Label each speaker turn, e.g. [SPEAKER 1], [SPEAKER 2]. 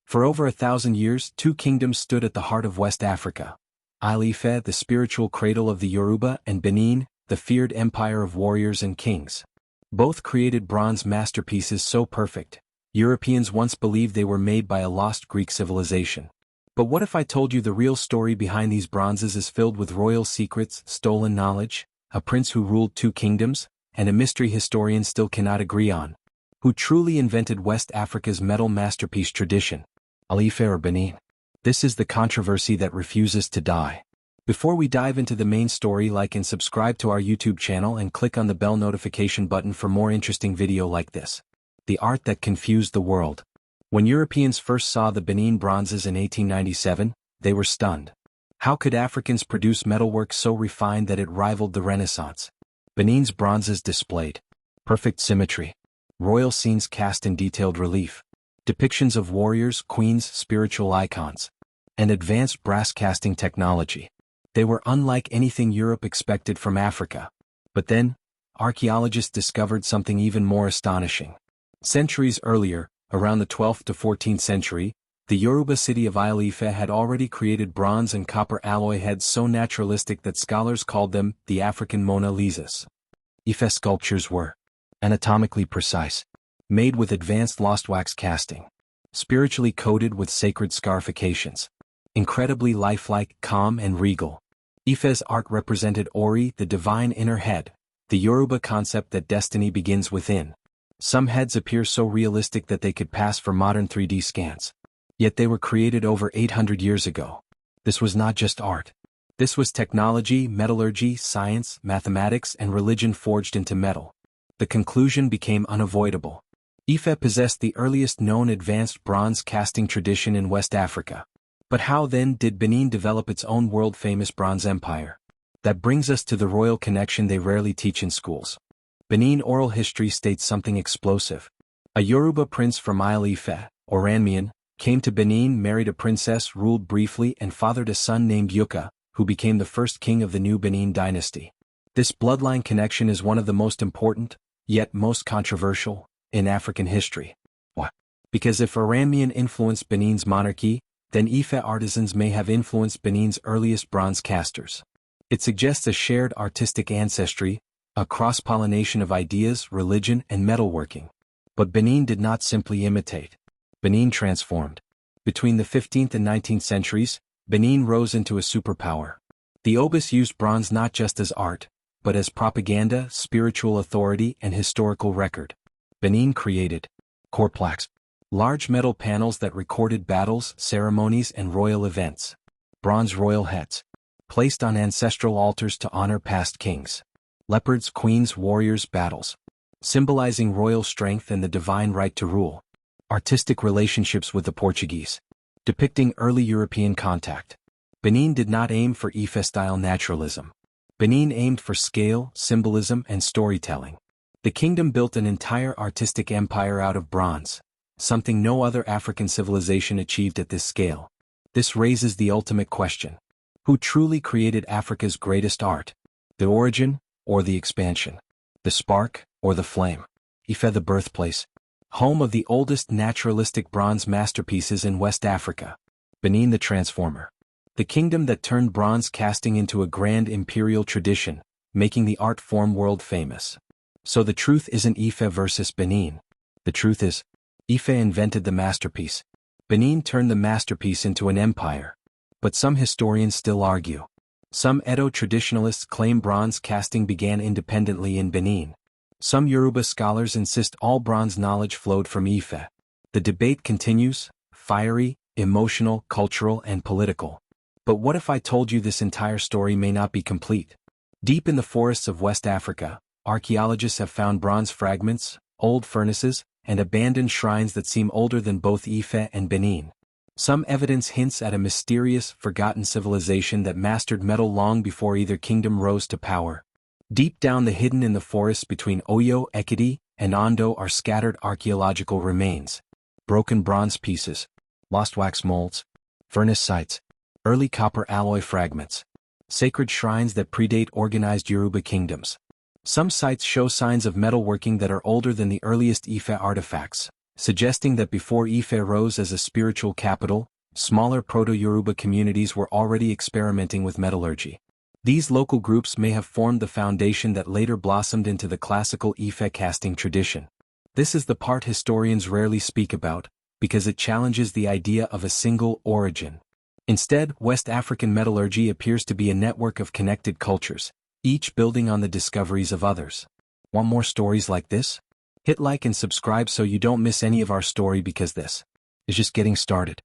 [SPEAKER 1] For over 1,000 years, two kingdoms stood at the heart of West Africa. Ile-Ife, the spiritual cradle of the Yoruba, and Benin, the feared empire of warriors and kings. Both created bronze masterpieces so perfect, Europeans once believed they were made by a lost Greek civilization. But what if I told you the real story behind these bronzes is filled with royal secrets, stolen knowledge, a prince who ruled two kingdoms, and a mystery historians still cannot agree on? Who truly invented West Africa's metal masterpiece tradition? Ile-Ife or Benin? This is the controversy that refuses to die. Before we dive into the main story, like and subscribe to our YouTube channel and click on the bell notification button for more interesting video like this. The art that confused the world. When Europeans first saw the Benin bronzes in 1897, they were stunned. How could Africans produce metalwork so refined that it rivaled the Renaissance? Benin's bronzes displayed perfect symmetry, royal scenes cast in detailed relief, depictions of warriors, queens, spiritual icons, and advanced brass casting technology. They were unlike anything Europe expected from Africa. But then, archaeologists discovered something even more astonishing. Centuries earlier, around the 12th to 14th century, the Yoruba city of Ile-Ife had already created bronze and copper alloy heads so naturalistic that scholars called them the African Mona Lisas. Ife sculptures were anatomically precise, made with advanced lost wax casting, spiritually coated with sacred scarifications, incredibly lifelike, calm and regal. Ife's art represented Ori, the divine inner head, the Yoruba concept that destiny begins within. Some heads appear so realistic that they could pass for modern 3D scans. Yet they were created over 800 years ago. This was not just art. This was technology, metallurgy, science, mathematics, and religion forged into metal. The conclusion became unavoidable. Ife possessed the earliest known advanced bronze casting tradition in West Africa. But how then did Benin develop its own world-famous bronze empire? That brings us to the royal connection they rarely teach in schools. Benin oral history states something explosive. A Yoruba prince from Ile-Ife, Oranmian, came to Benin, married a princess, ruled briefly, and fathered a son named Yuka, who became the first king of the new Benin dynasty. This bloodline connection is one of the most important, yet most controversial, in African history. Why? Because if Oranmian influenced Benin's monarchy, then Ife artisans may have influenced Benin's earliest bronze casters. It suggests a shared artistic ancestry, a cross-pollination of ideas, religion, and metalworking. But Benin did not simply imitate. Benin transformed. Between the 15th and 19th centuries, Benin rose into a superpower. The Obas used bronze not just as art, but as propaganda, spiritual authority, and historical record. Benin created core plaques, large metal panels that recorded battles, ceremonies, and royal events. Bronze royal heads, placed on ancestral altars to honor past kings. Leopards, queens, warriors, battles, symbolizing royal strength and the divine right to rule. Artistic relationships with the Portuguese, depicting early European contact. Benin did not aim for Ife-style naturalism. Benin aimed for scale, symbolism, and storytelling. The kingdom built an entire artistic empire out of bronze, something no other African civilization achieved at this scale. This raises the ultimate question. Who truly created Africa's greatest art? The origin, or the expansion? The spark, or the flame? Ife, the birthplace, home of the oldest naturalistic bronze masterpieces in West Africa. Benin, the transformer, the kingdom that turned bronze casting into a grand imperial tradition, making the art form world famous. So the truth isn't Ife versus Benin. The truth is, Ife invented the masterpiece. Benin turned the masterpiece into an empire. But some historians still argue. Some Edo traditionalists claim bronze casting began independently in Benin. Some Yoruba scholars insist all bronze knowledge flowed from Ife. The debate continues, fiery, emotional, cultural, and political. But what if I told you this entire story may not be complete? Deep in the forests of West Africa, archaeologists have found bronze fragments, old furnaces, and abandoned shrines that seem older than both Ife and Benin. Some evidence hints at a mysterious, forgotten civilization that mastered metal long before either kingdom rose to power. Deep down the hidden in the forests between Oyo, Ekiti, and Ondo are scattered archaeological remains. Broken bronze pieces, lost wax molds, furnace sites, early copper alloy fragments, sacred shrines that predate organized Yoruba kingdoms. Some sites show signs of metalworking that are older than the earliest Ife artifacts, suggesting that before Ife rose as a spiritual capital, smaller Proto-Yoruba communities were already experimenting with metallurgy. These local groups may have formed the foundation that later blossomed into the classical Ife casting tradition. This is the part historians rarely speak about, because it challenges the idea of a single origin. Instead, West African metallurgy appears to be a network of connected cultures, each building on the discoveries of others. Want more stories like this? Hit like and subscribe so you don't miss any of our story, because this is just getting started.